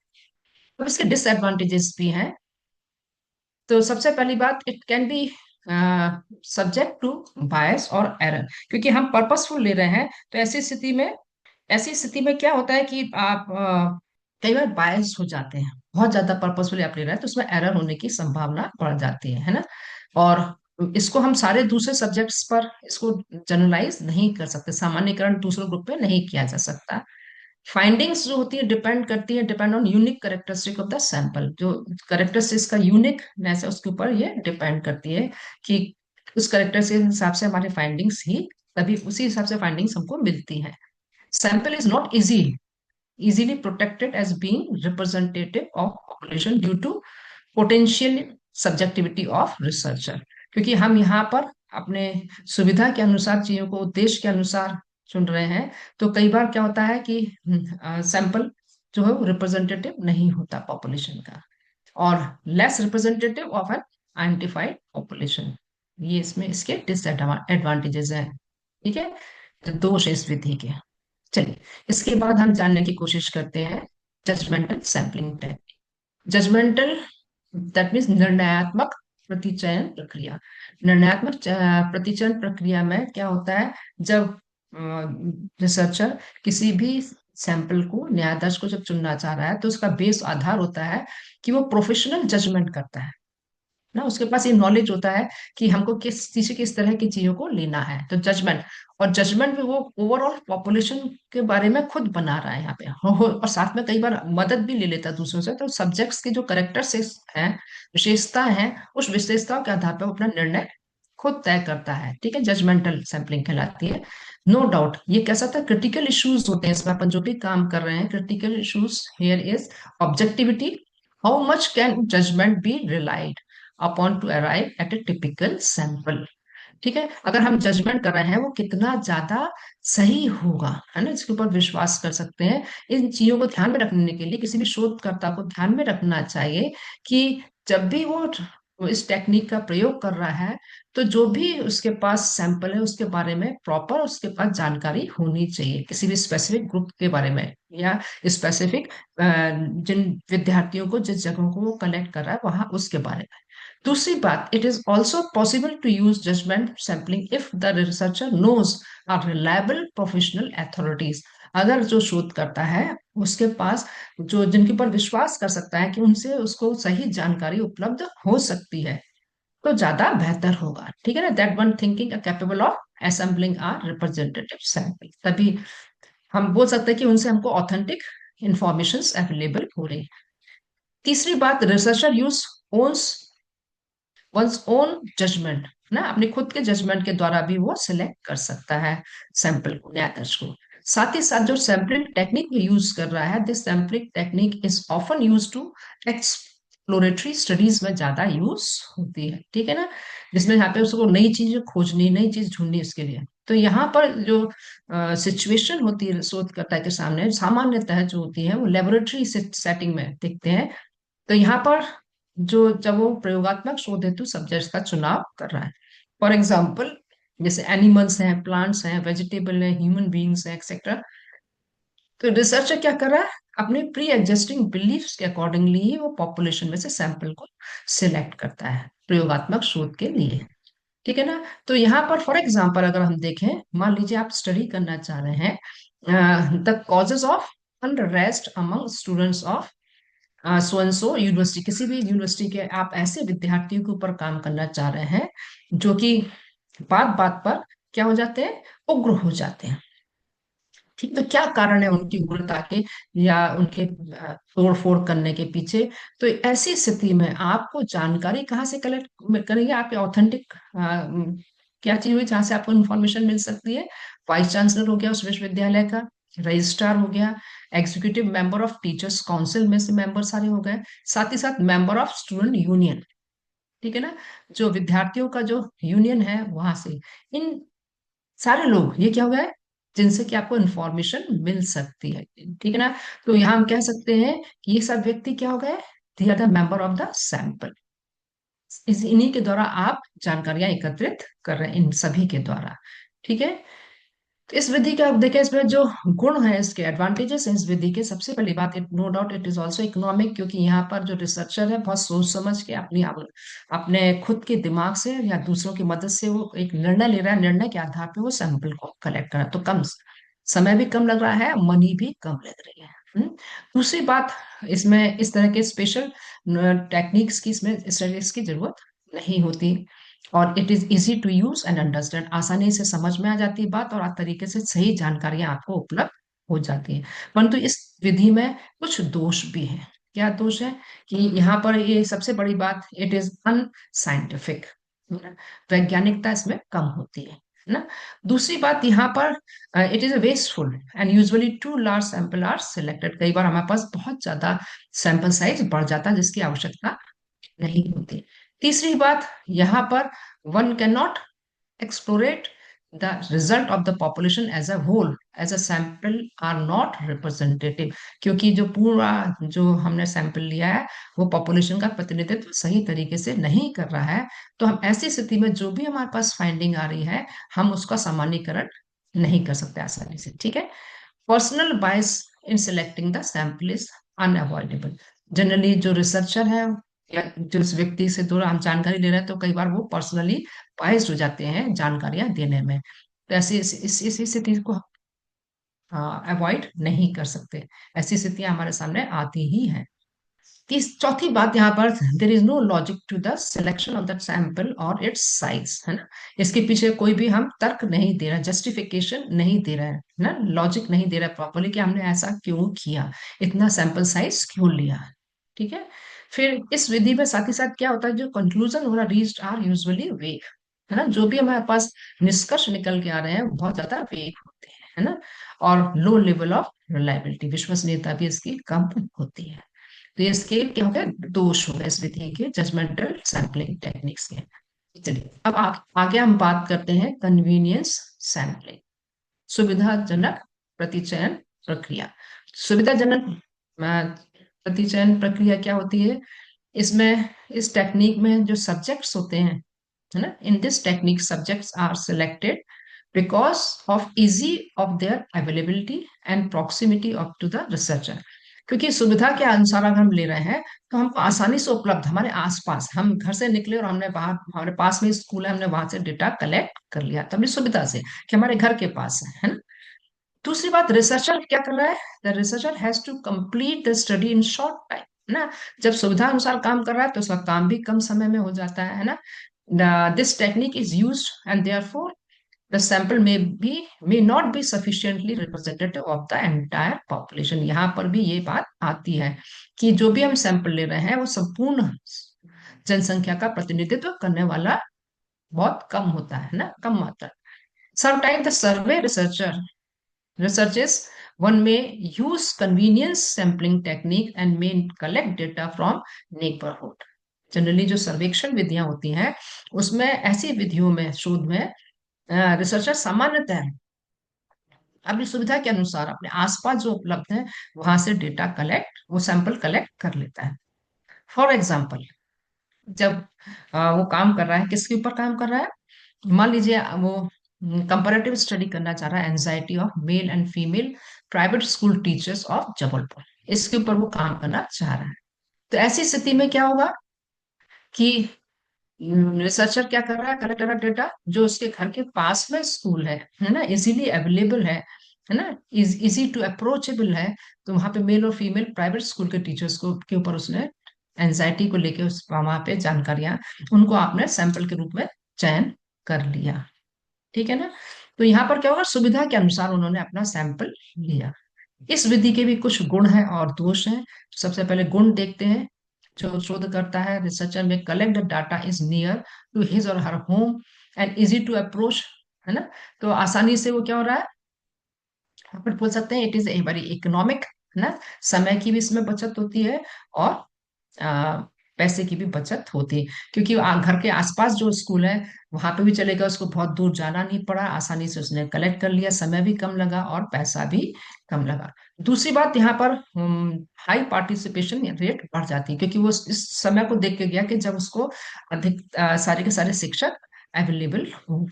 अब इसके डिसएडवांटेजेस भी हैं। तो सबसे पहली बात, it can be subject to bias or error, क्योंकि हम पर्पसफुल ले रहे हैं। तो ऐसी स्थिति में क्या होता है कि आप कई बार बायस हो जाते हैं, बहुत ज्यादा पर्पसफुली आप ले रहे हैं तो उसमें एरर होने की संभावना बढ़ जाती है ना। और इसको हम सारे दूसरे सब्जेक्ट्स पर इसको जनरलाइज नहीं कर सकते, सामान्यकरण दूसरे ग्रुप पे नहीं किया जा सकता। फाइंडिंग्स जो होती है depend on unique characteristic of the sample. जो करेक्टरिस्टिक्स का यूनिकनेस है उसके ऊपर ये डिपेंड करती है कि उस करेक्टर के हिसाब से हमारे फाइंडिंग्स ही, तभी उसी हिसाब से फाइंडिंग्स हमको मिलती है। Sample is not easily protected as being representative of population due to potential subjectivity of researcher। क्योंकि हम यहाँ पर अपने सुविधा के अनुसार चीजों को उद्देश्य के अनुसार चुन रहे हैं, तो कई बार क्या होता है कि सैंपल जो है वो रिप्रेजेंटेटिव नहीं होता पॉपुलेशन का, और less representative of an identified population. ये इसमें इसके डिसएडवांटेजेस हैं। ठीक है। तो दोष है इस विधि के। चलिए, इसके बाद हम जानने की कोशिश करते हैं judgmental sampling technique. Judgmental that means निर्णयात्मक प्रतिचयन प्रक्रिया। प्रतिचयन प्रक्रिया में क्या होता है, जब रिसर्चर किसी भी सैंपल को, न्यायाधीश को जब चुनना चाह रहा है तो उसका बेस आधार होता है कि वो प्रोफेशनल जजमेंट करता है ना, उसके पास ये नॉलेज होता है कि हमको किस तरह की चीजों को लेना है। तो जजमेंट, और जजमेंट में वो ओवरऑल पॉपुलेशन के बारे में खुद बना रहा है यहाँ पे, और साथ में कई बार मदद भी ले लेता है दूसरों से। तो सब्जेक्ट्स के जो करेक्टर्स हैं, विशेषता हैं, उस विशेषताओं के आधार पर वो अपना निर्णय खुद तय करता है। ठीक है, जजमेंटल सैंपलिंग कहलाती है। नो डाउट ये कैसा था, क्रिटिकल इश्यूज होते हैं इसमें, अपन जो भी काम कर रहे हैं, critical issues here is objectivity, how much can judgement be relied upon to arrive at a typical sample. ठीक है, अगर हम जजमेंट कर रहे हैं वो कितना ज्यादा सही होगा, है ना, इसके ऊपर विश्वास कर सकते हैं। इन चीजों को ध्यान में रखने के लिए किसी भी शोधकर्ता को ध्यान में रखना चाहिए कि जब भी वो इस टेक्निक का प्रयोग कर रहा है तो जो भी उसके पास सैंपल है उसके बारे में प्रॉपर उसके पास जानकारी होनी चाहिए, किसी भी स्पेसिफिक ग्रुप के बारे में या स्पेसिफिक जिन विद्यार्थियों को, जिस जगहों को वो कलेक्ट कर रहा है वहां उसके बारे में। दूसरी बात, it is also possible to use judgement sampling if the researcher knows are reliable professional authorities. अगर जो शोध करता है उसके पास जो जिनके ऊपर विश्वास कर सकता है कि उनसे उसको सही जानकारी उपलब्ध हो सकती है तो ज्यादा बेहतर होगा। ठीक है ना, that one thinking capable of assembling are representative sample, तभी हम बोल सकते हैं कि उनसे हमको ऑथेंटिक इंफॉर्मेशन अवेलेबल हो रही है। तीसरी बात, researcher use owns one's own judgement ना, अपने खुद के जजमेंट के द्वारा भी वो सिलेक्ट कर सकता है सैंपल को, न्यायाधीश को। साथ ही साथ जो सैम्पलिंग टेक्निक यूज कर रहा है, this sampling technique is often use to exploratory studies में ज्यादा यूज होती है, ठीक है ना, जिसमें यहाँ पे उसको नई चीजें खोजनी, नई चीज ढूंढनी उसके लिए। तो यहाँ पर जो सिचुएशन होती है शोधकर्ता के सामने, सामान्यतः जो होती है वो लेबोरेटरी सेटिंग में दिखते हैं। तो यहाँ पर जो जब वो प्रयोगात्मक शोध हेतु सब्जेक्ट्स का चुनाव कर रहा है, फॉर एग्जाम्पल जैसे एनिमल्स हैं, प्लांट्स हैं, वेजिटेबल हैं, ह्यूमन बींग्स हैं, एक्सेट्रा, तो रिसर्चर क्या कर रहा है, अपने प्री एग्जिस्टिंग बिलीफ्स के अकॉर्डिंगली ही वो पॉपुलेशन में से सैंपल को सिलेक्ट करता है प्रयोगात्मक शोध के लिए, ठीक है ना। तो यहाँ पर फॉर एग्जाम्पल अगर हम देखें, मान लीजिए आप स्टडी करना चाह रहे हैं the causes of unrest among students of so and so university, किसी भी यूनिवर्सिटी के आप ऐसे विद्यार्थियों के ऊपर काम करना चाह रहे हैं जो कि बात बात पर क्या हो जाते हैं, उग्र हो जाते हैं, ठीक। तो क्या कारण है उनकी उग्रता के या उनके तोड़ फोड़ करने के पीछे। तो ऐसी स्थिति में आपको जानकारी कहाँ से कलेक्ट करेंगे, आप ऑथेंटिक क्या चीज हुई जहां से आपको इन्फॉर्मेशन मिल सकती है, वाइस चांसलर हो गया उस विश्वविद्यालय का, रजिस्ट्रार हो गया, executive member of teachers council में से मेंबर सारे हो गए, साथ ही साथ मेंबर ऑफ स्टूडेंट यूनियन, ठीक है ना, जो विद्यार्थियों का जो यूनियन है वहां से, इन सारे लोग ये क्या हो गया है जिनसे कि आपको इंफॉर्मेशन मिल सकती है, ठीक है ना। तो यहाँ हम कह सकते हैं कि ये सब व्यक्ति क्या हो गए, they are the member of the sample. इस इन्हीं के द्वारा आप जानकारियां एकत्रित कर रहे हैं, इन सभी के द्वारा, ठीक है। तो इस विधि का आप देखें, इसमें जो गुण है, इसके एडवांटेजेस हैं इस विधि के, सबसे पहली बात, it no doubt it is also economic, क्योंकि यहाँ पर जो रिसर्चर है बहुत सोच समझ के अपने खुद के दिमाग से या दूसरों की मदद से वो एक निर्णय ले रहा है, निर्णय के आधार पर वो सैंपल को कलेक्ट कर रहा है, तो कम समय भी कम लग रहा है, मनी भी कम लग रही है। दूसरी बात, इसमें इस तरह के स्पेशल टेक्निक्स की, इसमें स्टडीज की जरूरत नहीं होती, और it is easy to use and understand, आसानी से समझ में आ जाती है बात और तरीके से सही जानकारियां आपको उपलब्ध हो जाती है। परंतु इस विधि में कुछ दोष भी हैं। क्या दोष है कि यहाँ पर ये सबसे बड़ी बात, इट इज अनसाइंटिफिक, वैज्ञानिकता इसमें कम होती है ना। दूसरी बात यहाँ पर, it is wasteful and usually too large sample are selected, कई बार हमारे पास बहुत ज्यादा सैंपल साइज बढ़ जाता है जिसकी आवश्यकता नहीं होती। तीसरी बात, यहाँ पर one can not extrapolate the result of the population as a whole, as a sample are not representative, क्योंकि जो पूरा जो हमने सैंपल लिया है वो पॉपुलेशन का प्रतिनिधित्व सही तरीके से नहीं कर रहा है। तो हम ऐसी स्थिति में जो भी हमारे पास फाइंडिंग आ रही है, हम उसका सामान्यीकरण नहीं कर सकते आसानी से, ठीक है। Personal bias in selecting the sample is unavoidable, generally जो रिसर्चर है या जिस व्यक्ति से दूर हम जानकारी ले रहे हैं, तो कई बार वो पर्सनली बायस्ड हो जाते हैं जानकारियां देने में, तो ऐसी इस स्थिति को अवॉइड नहीं कर सकते, ऐसी स्थितियां हमारे सामने आती ही हैं। चौथी बात यहाँ पर, there is no logic to the selection of the sample और इट्स साइज, है ना, इसके पीछे कोई भी हम तर्क नहीं दे रहे हैं, जस्टिफिकेशन नहीं दे रहे हैं ना, लॉजिक नहीं दे रहा है प्रॉपरली कि हमने ऐसा क्यों किया, इतना सैंपल साइज क्यों लिया, ठीक है। फिर इस विधि में साथ ही साथ क्या होता है, जो कंक्लूजन हो रहा रीच्ड आर यूजुअली वेग, है ना, जो भी हमारे पास निष्कर्ष निकल के आ रहे हैं वो बहुत ज्यादा वेग होते हैं, है ना, और लो लेवल ऑफ रिलायबिलिटी, विश्वसनीयता भी इसकी कम होती है। तो ये इसके क्या हो गया, दोष हो गए इस विधि के, जजमेंटल सैंपलिंग टेक्निक्स के। चलिए अब आगे हम बात करते हैं कन्वीनियंस सैंपलिंग, सुविधाजनक प्रतिचयन प्रक्रिया। सुविधाजनक प्रतिचयन प्रक्रिया क्या होती है, इसमें इस टेक्निक में जो सब्जेक्ट्स होते हैं, है ना, in this technique subjects are selected because of easy of their availability and proximity of to the researcher, क्योंकि सुविधा के अनुसार अगर हम ले रहे हैं तो हमको आसानी से उपलब्ध, हमारे आसपास, हम घर से निकले और हमने बाहर, हमारे पास में स्कूल है, हमने वहां से डेटा कलेक्ट कर लिया, तो अपनी सुविधा से कि हमारे घर के पास है ना। दूसरी बात, रिसर्चर क्या कर रहा है, the researcher has to complete the study in short time, है ना, जब सुविधा अनुसार काम कर रहा है तो उसका काम भी कम समय में हो जाता है ना। This technique is use and therefore the sample may not be sufficiently representative of the entire population, यहाँ पर भी ये बात आती है कि जो भी हम सैंपल ले रहे हैं वो संपूर्ण जनसंख्या का प्रतिनिधित्व करने वाला बहुत कम होता है ना, कम मात्रा। Sometimes the survey researches one may use convenience sampling technique and may collect data from neighborhood. Generally जो सर्वेक्षण विधियां होती हैं उसमें ऐसी विधियों में शोध में रिसर्चर सामान्यतः अपनी सुविधा के अनुसार अपने आसपास जो उपलब्ध है वहां से डेटा कलेक्ट वो सैंपल कलेक्ट कर लेता है। फॉर एग्जाम्पल, जब वो काम कर रहा है, किसके ऊपर काम कर रहा है, मान लीजिए वो कंपैरेटिव स्टडी करना चाह रहा है anxiety of male and female private school teachers of Jabalpur, इसके ऊपर वो काम करना चाह रहा है। तो ऐसी स्थिति में क्या होगा कि रिसर्चर क्या कर रहा है, कलेक्ट कर रहा डेटा जो उसके घर के पास में स्कूल है ना, इजीली अवेलेबल है ना, इजी टू अप्रोचेबल है। तो वहां पे मेल और फीमेल प्राइवेट स्कूल के टीचर्स को के ऊपर उसने एंजाइटी को लेके उस वहां पे जानकारियां उनको आपने सैंपल के रूप में चयन कर लिया। ठीक है ना। तो यहाँ पर क्या होगा, सुविधा के अनुसार उन्होंने अपना सैंपल लिया। इस विधि के भी कुछ गुण हैं और दोष हैं। सबसे पहले गुण देखते हैं। जो शोध करता है, रिसर्चर में collect the data is near to his or her home and easy to approach, है ना। तो आसानी से वो क्या हो रहा है, अपन बोल सकते हैं it is a very economic, है ना। समय की भी इसमें बचत होती है और आ, पैसे की भी बचत होती है, क्योंकि घर के आसपास जो स्कूल है वहां पे भी चलेगा, उसको बहुत दूर जाना नहीं पड़ा, आसानी से उसने कलेक्ट कर लिया, समय भी कम लगा और पैसा भी कम लगा। दूसरी बात, यहाँ पर हाई पार्टिसिपेशन रेट बढ़ जाती है, क्योंकि वो इस समय को देख के गया कि जब उसको अधिक सारे के सारे शिक्षक अवेलेबल हो।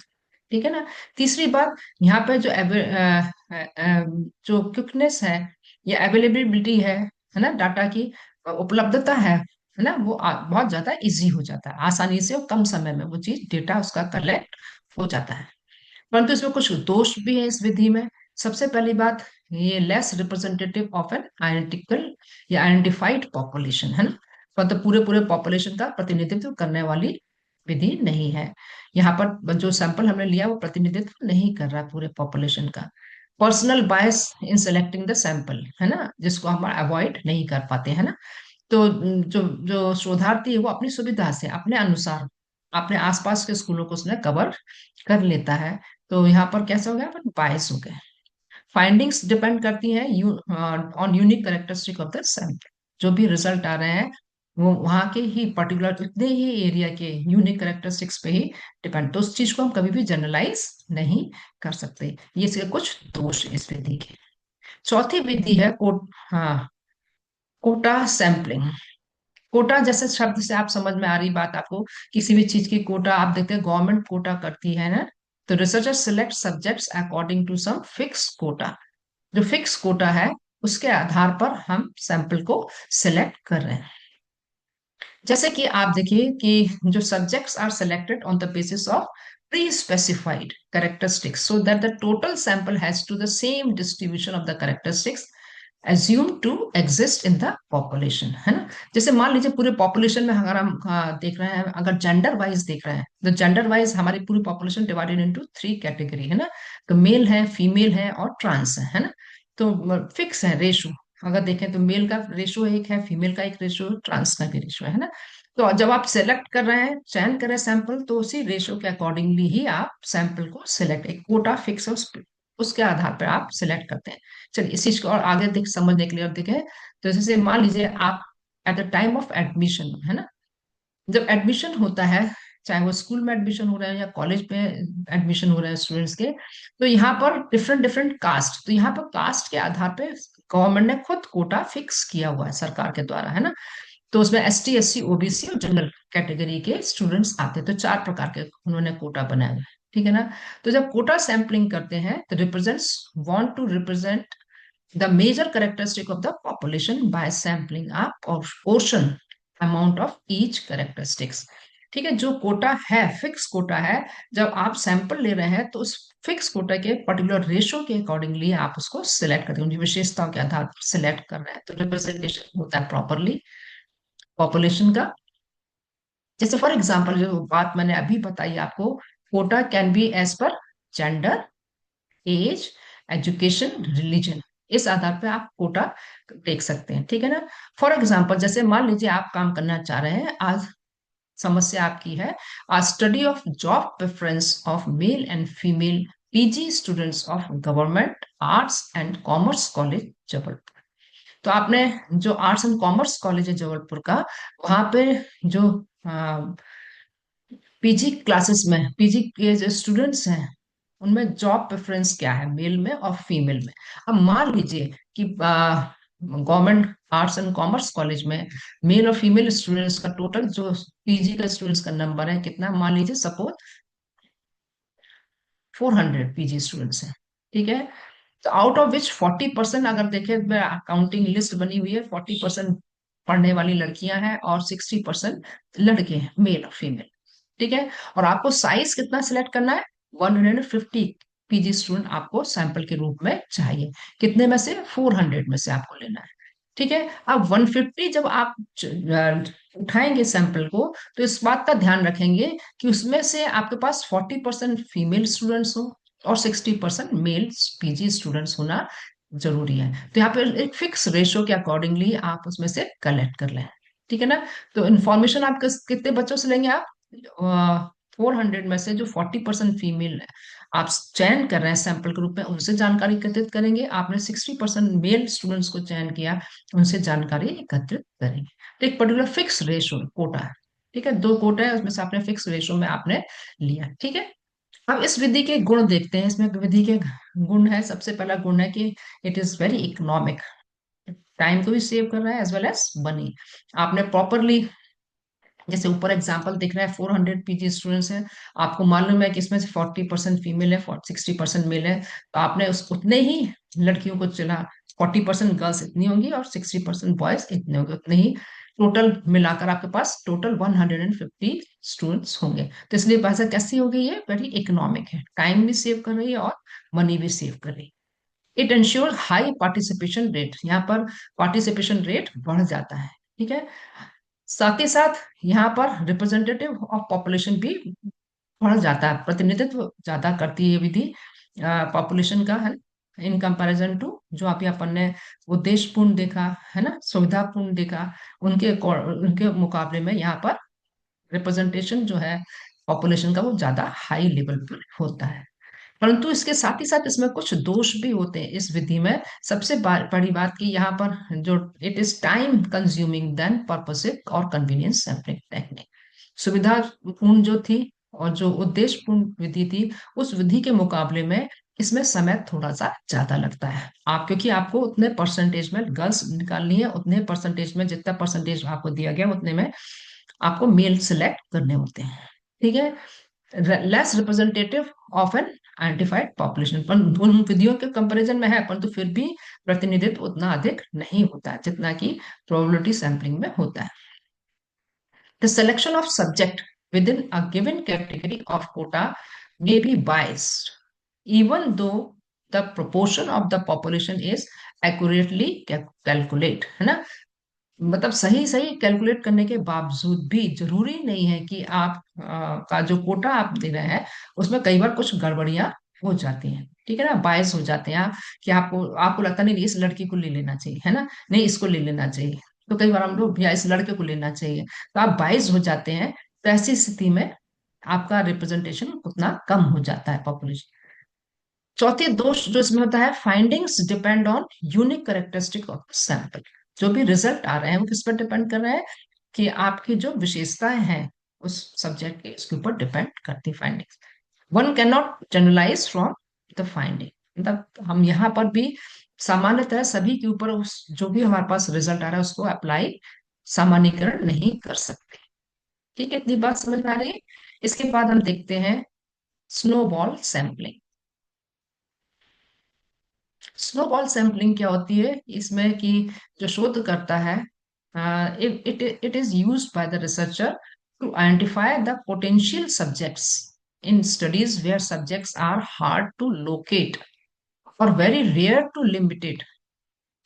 ठीक है ना। तीसरी बात, यहाँ पे जो क्विकनेस या अवेलेबिलिटी है ना, डाटा की उपलब्धता है ना, वो बहुत ज्यादा इजी हो जाता है, आसानी से और कम समय में वो चीज डेटा उसका कलेक्ट हो जाता है। परंतु इसमें कुछ दोष भी है इस विधि में। सबसे पहली बात, ये less representative of an identical या आइडेंटिफाइड पॉपुलेशन, है ना, मतलब पूरे पूरे पॉपुलेशन का प्रतिनिधित्व करने वाली विधि नहीं है। यहाँ पर जो सैंपल हमने लिया वो प्रतिनिधित्व नहीं कर रहा पूरे पॉपुलेशन का। Personal bias in selecting the sample, है ना, जिसको हम अवॉइड नहीं कर पाते, है ना। तो जो जो शोधार्थी है वो अपनी सुविधा से अपने अनुसार अपने आसपास के स्कूलों को उसने कवर कर लेता है। तो यहाँ पर कैसे हो गया, बायस हो गए। फाइंडिंग्स डिपेंड करती हैं on unique characteristic of the sample. जो भी रिजल्ट आ रहे हैं वो वहाँ के ही पर्टिकुलर इतने ही एरिया के यूनिक कैरेक्टरिस्टिक्स पे ही डिपेंड, तो उस चीज को हम कभी भी जनरलाइज नहीं कर सकते। ये इसके कुछ दोष इस विधि के। चौथी विधि है हाँ, कोटा सैंपलिंग। कोटा जैसे शब्द से आप समझ में आ रही बात आपको, किसी भी चीज की कोटा आप देखते हैं गवर्नमेंट कोटा करती है ना। तो researcher select subjects according to some fix quota. जो फिक्स कोटा है उसके आधार पर हम सैंपल को सिलेक्ट कर रहे हैं। जैसे कि आप देखिए कि जो subjects are selected on the basis of pre specified characteristics so that the total sample has to the same distribution of the characteristics assume to exist in the population, है ना। जैसे मान लीजिए पूरे पॉपुलेशन में अगर हम देख रहे हैं, अगर जेंडर वाइज देख रहे हैं, तो जेंडर वाइज हमारी पूरी पॉपुलेशन डिवाइडेड इनटू 3 कैटेगरी, है ना। तो मेल है, फीमेल है और ट्रांस है ना। तो फिक्स है रेशो, अगर देखें तो मेल का रेशो एक है, फीमेल का एक रेशो, ट्रांस का भी रेशो है ना। तो जब आप सेलेक्ट कर रहे हैं, चयन कर रहे हैं सैंपल, तो उसी रेशो के अकॉर्डिंगली ही आप सैंपल को सिलेक्ट, एक कोटा फिक्स है उसके आधार पर आप सिलेक्ट करते हैं। चलिए इस चीज को और आगे देख समझने के लिए और देखें। तो जैसे मान लीजिए आप at the time of admission, है ना, जब एडमिशन होता है, चाहे वो स्कूल में एडमिशन हो रहा है या कॉलेज में एडमिशन हो रहा है स्टूडेंट्स के, तो यहाँ पर डिफरेंट डिफरेंट कास्ट, तो यहाँ पर कास्ट के आधार पे गवर्नमेंट ने खुद कोटा फिक्स किया हुआ है सरकार के द्वारा, है ना। तो उसमें एसटी, एससी, ओबीसी और जनरल कैटेगरी के स्टूडेंट्स आते हैं, तो 4 प्रकार के उन्होंने कोटा बनाया हुआ है। ठीक है ना। तो जब कोटा सैंपलिंग करते हैं तो represents want to represent the major characteristic of the population by sampling up or portion amount of each characteristics। ठीक है, जो कोटा है फिक्स कोटा है, जब आप सैंपल ले रहे हैं तो उस फिक्स कोटा के पर्टिकुलर रेशो के अकॉर्डिंगली आप उसको सिलेक्ट करते हैं, उनकी विशेषताओं के आधार पर सिलेक्ट कर रहे हैं, तो रिप्रेजेंटेशन होता है प्रॉपरली पॉपुलेशन का। जैसे फॉर एग्जाम्पल जो बात मैंने अभी बताई आपको, quota can be as per gender, age, education, religion, इस आधार पे आप कोटा देख सकते हैं। ठीक है ना। फॉर एग्जाम्पल जैसे मान लीजिए आप काम करना चाह रहे हैं, आज समस्या आपकी है, आज study of job preference of male and female PG students of government arts and commerce college Jabalpur. तो आपने जो आर्ट्स एंड कॉमर्स कॉलेज है जबलपुर का, वहां पे जो पीजी क्लासेस में पीजी के जो स्टूडेंट्स हैं, उनमें जॉब प्रेफरेंस क्या है, मेल में और फीमेल में। अब मान लीजिए कि government arts and commerce college में मेल और फीमेल स्टूडेंट्स का टोटल जो पीजी का स्टूडेंट्स का नंबर है कितना, मान लीजिए सपोज 400 पीजी स्टूडेंट्स हैं। ठीक है। तो आउट ऑफ विच 40%, अगर देखें काउंटिंग लिस्ट बनी हुई है, 40% पढ़ने वाली लड़कियां हैं और 60% लड़के हैं, मेल और फीमेल। ठीक है। और आपको साइज कितना सिलेक्ट करना है, 150 पीजी स्टूडेंट आपको सैंपल के रूप में चाहिए। कितने में से, 400 में से आपको लेना है। ठीक है। अब 150 जब आप उठाएंगे सैंपल को, तो इस बात का ध्यान रखेंगे कि उसमें से आपके पास 40% फीमेल स्टूडेंट्स हो और 60% मेल पीजी स्टूडेंट्स होना जरूरी है। तो यहाँ पे एक फिक्स रेशो के अकॉर्डिंगली आप उसमें से कलेक्ट कर लें। ठीक है ना। तो इन्फॉर्मेशन आप कितने बच्चों से लेंगे, आप 400 में से जो 40% फीमेल है आप चयन कर रहे हैं सैंपल के रूप में, उनसे जानकारी एकत्रित करेंगे। आपने 60% मेल स्टूडेंट्स को चयन किया, उनसे जानकारी एकत्रित करेंगे। तो एक पर्टिकुलर फिक्स रेशो कोटा है। ठीक है, दो कोटा है, उसमें से आपने फिक्स रेशो में आपने लिया। ठीक है। अब इस विधि के गुण देखते हैं। इसमें विधि के गुण है, सबसे पहला गुण है कि it is very economic, time को भी सेव कर रहा है एज वेल एज मनी। आपने प्रॉपरली, जैसे ऊपर एग्जांपल दिख रहा है 400 पीजी स्टूडेंट्स हैं, आपको मालूम है कि इसमें से 40% फीमेल है, 60% मेल है, तो आपने उस उतने ही लड़कियों को चुना। 40% गर्ल्स इतनी होंगी और 60% बॉयज इतने होंगे, उतने ही टोटल मिलाकर आपके पास टोटल 150 स्टूडेंट्स होंगे। तो इसलिए भाषा कैसी हो गई है, वेरी इकोनॉमिक है, टाइम भी सेव कर रही है और मनी भी सेव कर रही है। It ensure high participation rate, यहाँ पर पार्टिसिपेशन रेट बढ़ जाता है। ठीक है। साथ ही साथ यहाँ पर रिप्रेजेंटेटिव ऑफ पॉपुलेशन भी बढ़ जाता है, प्रतिनिधित्व ज्यादा करती है विधि पॉपुलेशन का, है इन कंपैरिजन टू जो आप अपन ने उद्देश्यपूर्ण देखा है ना, सुविधापूर्ण देखा, उनके मुकाबले में यहाँ पर रिप्रेजेंटेशन जो है पॉपुलेशन का वो ज्यादा हाई लेवल पर होता है। परंतु इसके साथ ही साथ इसमें कुछ दोष भी होते हैं इस विधि में। सबसे बड़ी बात की यहाँ पर जो it is time consuming than purposive और कन्वीनियंस सैम्पलिंग टेक्निक। सुविधापूर्ण जो थी और जो उद्देश्यपूर्ण विधि थी, उस विधि के मुकाबले में इसमें समय थोड़ा सा ज्यादा लगता है। आप क्योंकि आपको उतने परसेंटेज में गर्ल्स निकालनी है, उतने परसेंटेज में जितना परसेंटेज आपको दिया गया उतने में आपको मेल सिलेक्ट करने होते हैं। ठीक है। Less representative of an identified population, पर उन विधियों के कंपैरिजन में है, परंतु फिर भी प्रतिनिधित्व उतना अधिक नहीं होता है जितना कि प्रोबेबिलिटी सैंपलिंग में होता है। The selection of subject within a given category of quota may be biased, even though the proportion of the population is accurately calculate, है ना। मतलब सही सही कैलकुलेट करने के बावजूद भी जरूरी नहीं है कि आप का जो कोटा आप दे रहे हैं उसमें कई बार कुछ गड़बड़ियां हो जाती हैं। ठीक है ना, बायस हो जाते हैं आप, कि आपको आपको लगता नहीं इस लड़की को ले लेना चाहिए, है ना, नहीं इसको ले लेना चाहिए। तो कई बार हम लोग भैया इस लड़के को लेना चाहिए, तो आप बायस हो जाते हैं। तो ऐसी स्थिति में आपका रिप्रेजेंटेशन उतना कम हो जाता है पॉपुलेशन। चौथी दोष जो इसमें होता है, findings depend on unique characteristic of sample. जो भी रिजल्ट आ रहे हैं वो किस पर डिपेंड कर रहे हैं, कि आपकी जो विशेषताएं हैं उस सब्जेक्ट के, इसके ऊपर डिपेंड करती findings. One can not generalize from the finding, मतलब हम यहाँ पर भी सामान्यतः सभी के ऊपर उस जो भी हमारे पास रिजल्ट आ रहा है उसको अप्लाई, सामान्यीकरण नहीं कर सकते। ठीक है, इतनी बात समझ में आ रही है। इसके बाद हम देखते हैं स्नोबॉल सैंपलिंग। स्नोबॉल सैंपलिंग क्या होती है, इसमें कि जो शोध करता है, it is used by the researcher to identify the potential subjects in studies where subjects are hard to locate or very rare to limited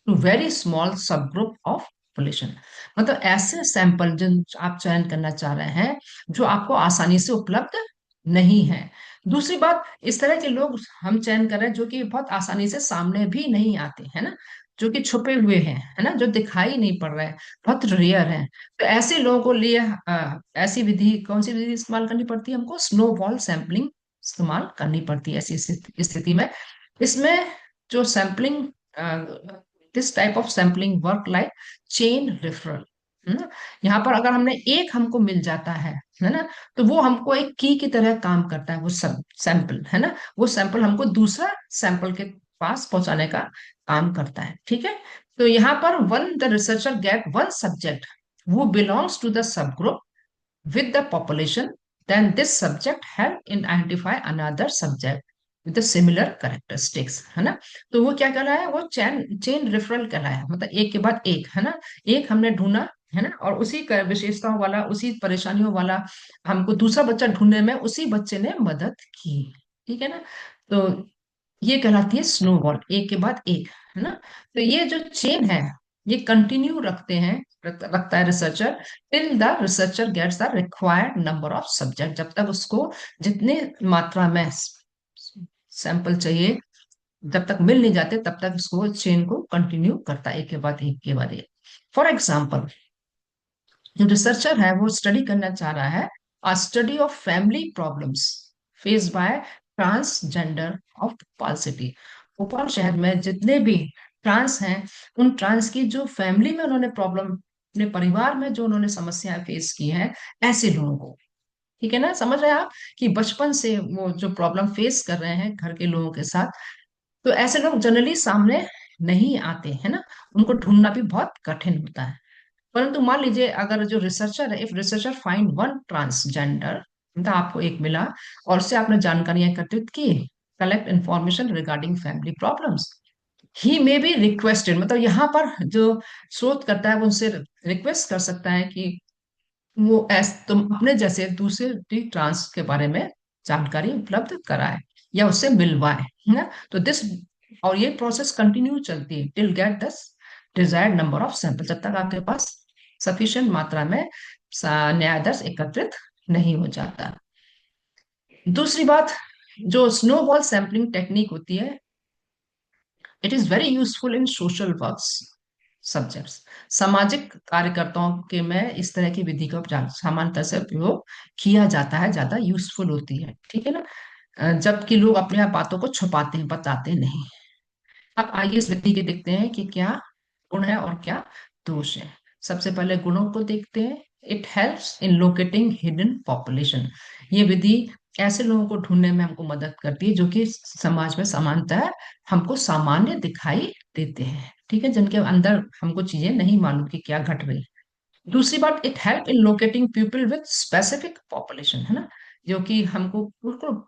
to very small subgroup of population. मतलब ऐसे sample जिन आप चयन करना चाह रहे हैं जो आपको आसानी से उपलब्ध नहीं है। दूसरी बात, इस तरह के लोग हम चयन कर रहे हैं जो कि बहुत आसानी से सामने भी नहीं आते हैं ना, जो कि छुपे हुए हैं, है ना, जो दिखाई नहीं पड़ रहे हैं, बहुत रेयर हैं। तो ऐसे लोगों को लिए ऐसी विधि, कौन सी विधि इस्तेमाल करनी पड़ती है हमको, स्नो बॉल सैंपलिंग इस्तेमाल करनी पड़ती है ऐसी स्थिति में। इसमें जो sampling, this type of sampling work like chain referral, है ना। यहाँ पर अगर हमने एक हमको मिल जाता है ना, तो वो हमको एक की की तरह काम करता है, वो सब सैंपल है ना, वो सैंपल हमको दूसरा सैंपल के पास पहुंचाने का काम करता है, ठीक है। तो यहाँ पर one the researcher get one subject who belongs to the subgroup with the population, then this subject help in identify another subject with the similar characteristics, है ना। तो वो क्या कहलाया है, वो चेन चेन रेफरल कहलाया है, मतलब एक के बाद एक, है ना। एक हमने ढूंढा, है ना, और उसी विशेषताओं वाला, उसी परेशानियों वाला हमको दूसरा बच्चा ढूंढने में उसी बच्चे ने मदद की, ठीक है ना। तो ये कहलाती है स्नोबॉल, एक के बाद एक, है ना। तो ये जो चेन है, ये कंटिन्यू रखता है researcher till the researcher gets the required number of subject, जब तक उसको जितने मात्रा में सैंपल चाहिए जब तक मिल नहीं जाते, तब तक उसको चेन को कंटिन्यू करता है, एक के बाद एक के बाद एक। फॉर एग्जाम्पल, जो रिसर्चर है वो स्टडी करना चाह रहा है आ study of family problems face by transgender of Bhopal city. Bhopal शहर में जितने भी ट्रांस हैं, उन ट्रांस की जो फैमिली में उन्होंने प्रॉब्लम, अपने परिवार में जो उन्होंने समस्याएं फेस की हैं, ऐसे लोगों को, ठीक है ना, समझ रहे हैं आप कि बचपन से वो जो प्रॉब्लम फेस कर रहे हैं घर के लोगों के साथ, तो ऐसे लोग जनरली सामने नहीं आते हैं ना, उनको ढूंढना भी बहुत कठिन होता है। परंतु मान लीजिए अगर जो रिसर्चर है, if researcher find one transgender, मतलब आपको एक मिला और उससे आपने जानकारियां एकत्रित की, collect information regarding family problems, he may be requested, मतलब यहाँ पर जो शोध करता है वो उनसे रिक्वेस्ट कर सकता है कि वो तुम अपने जैसे दूसरे ट्रांस के बारे में जानकारी उपलब्ध कराए या उससे मिलवाए, है ना। तो दिस, और ये प्रोसेस कंटिन्यू चलती है टिल गेट दस डिजायर्ड नंबर ऑफ सैंपल, जब तक आपके पास सफिशिएंट मात्रा में न्यायाधर्श एकत्रित नहीं हो जाता। दूसरी बात, जो स्नोबॉल सैंपलिंग टेक्निक होती है, it is very useful in social works subjects. सामाजिक कार्यकर्ताओं के में इस तरह की विधि का सामान्यतः से उपयोग किया जाता है, ज्यादा यूजफुल होती है, ठीक है ना। जबकि लोग अपने आप बातों को छुपाते हैं, बताते नहीं। अब आइए इस विधि के देखते हैं कि क्या गुण है और क्या दोष है। सबसे पहले गुणों को देखते हैं। It helps in locating hidden population. ये विधि ऐसे लोगों को ढूंढने में हमको मदद करती है जो कि समाज में समानतः हमको सामान्य दिखाई देते हैं, ठीक है, जिनके अंदर हमको चीजें नहीं मालूम कि क्या घट रही। दूसरी बात, it help in locating people with specific population, है ना, जो कि हमको बिल्कुल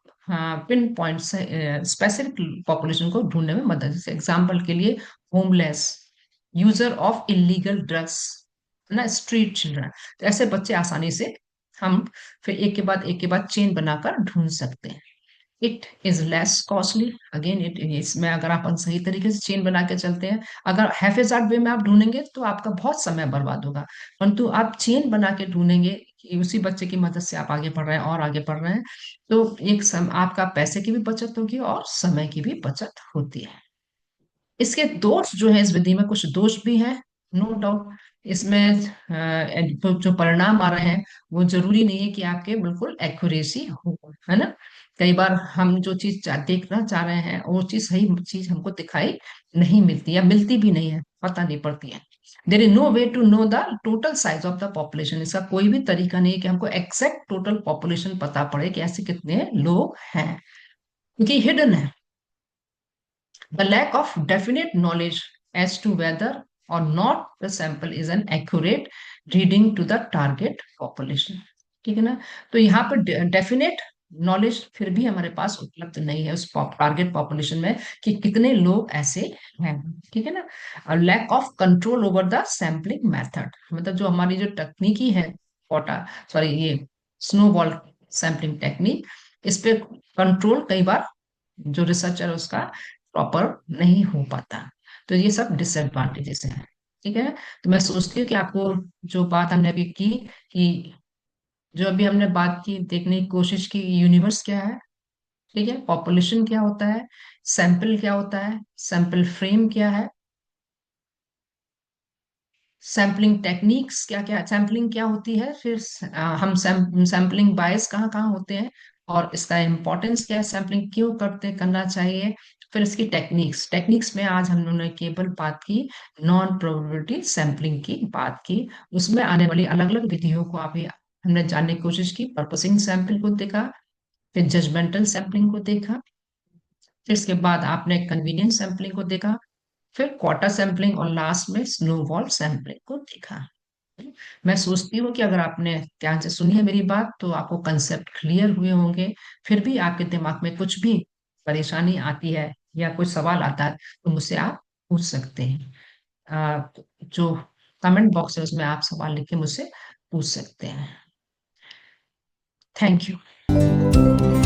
पिन पॉइंट से स्पेसिफिक पॉपुलेशन को ढूंढने में मदद, जैसे एग्जाम्पल के लिए homeless, user of illegal drugs, है ना, स्ट्रीट चिल्ड्रन, तो ऐसे बच्चे आसानी से हम फिर एक के बाद चेन बनाकर ढूंढ सकते हैं। It is less costly, again it, इसमें अगर आप सही तरीके से चेन बना के चलते हैं, अगर हैफेजार्ड वे में आप ढूंढेंगे तो आपका बहुत समय बर्बाद होगा, परंतु आप चेन बना के ढूंढेंगे कि उसी बच्चे की मदद से आप आगे बढ़ रहे हैं और आगे बढ़ रहे हैं, तो आपका पैसे की भी बचत होगी और समय की भी बचत होती है। इसके दोष जो है, इस विधि में कुछ दोष भी हैं, नो डाउट। इसमें जो परिणाम आ रहे हैं वो जरूरी नहीं है कि आपके बिल्कुल एक्यूरेसी हो, है ना। कई बार हम जो चीज देखना चाह रहे हैं वो चीज, सही चीज हमको दिखाई नहीं मिलती या मिलती भी नहीं है, पता नहीं पड़ती है। There is no way to know the total size of the population. इसका कोई भी तरीका नहीं है कि हमको एग्जैक्ट टोटल पॉपुलेशन पता पड़े कि ऐसे कितने लोग हैं, क्योंकि हिडन है। The lack of definite knowledge as to whether or not the sample is an accurate reading to the target population, ठीक है ना। तो यहाँ पर डेफिनेट नॉलेज फिर भी हमारे पास उपलब्ध नहीं है उस टारगेट पॉपुलेशन में कि कितने लोग ऐसे हैं, ठीक है ना। और lack of control over the sampling method, मतलब जो हमारी जो तकनीकी है, पोटा सॉरी ये स्नोबॉल सैम्पलिंग टेक्निक, इस पे कंट्रोल कई बार जो रिसर्चर है उसका प्रॉपर नहीं हो पाता। तो ये सब डिसएडवांटेजेस हैं, ठीक है। तो मैं सोचती हूँ कि आपको जो बात हमने अभी की, कि जो अभी हमने बात की, देखने की कोशिश की, यूनिवर्स क्या है, ठीक है, पॉपुलेशन क्या होता है, सैंपल क्या होता है, सैंपल फ्रेम क्या है, सैम्पलिंग टेक्निक्स क्या क्या, सैम्पलिंग क्या होती है, फिर हम सैम्पलिंग बायस कहाँ कहाँ होते हैं, और इसका इम्पोर्टेंस क्या है, सैम्पलिंग क्यों करना चाहिए। फिर इसकी टेक्निक्स में आज हम लोगों ने केवल बात की नॉन प्रोबेबिलिटी सैम्पलिंग की बात की। उसमें आने वाली अलग अलग विधियों को अभी हमने जानने की कोशिश की। पर्पसिंग सैंपल को देखा, फिर जजमेंटल सैंपलिंग को देखा, फिर इसके बाद आपने कन्वीनियंस सैंपलिंग को देखा, फिर क्वार्टर सैंपलिंग और लास्ट में स्नोबॉल सैंपलिंग को देखा। मैं सोचती हूँ कि अगर आपने ध्यान से सुनी है मेरी बात तो आपको कंसेप्ट क्लियर हुए होंगे। फिर भी आपके दिमाग में कुछ भी परेशानी आती है या कोई सवाल आता है तो मुझसे आप पूछ सकते हैं। जो कमेंट बॉक्स है उसमें आप सवाल लिख के मुझसे पूछ सकते हैं। Thank you.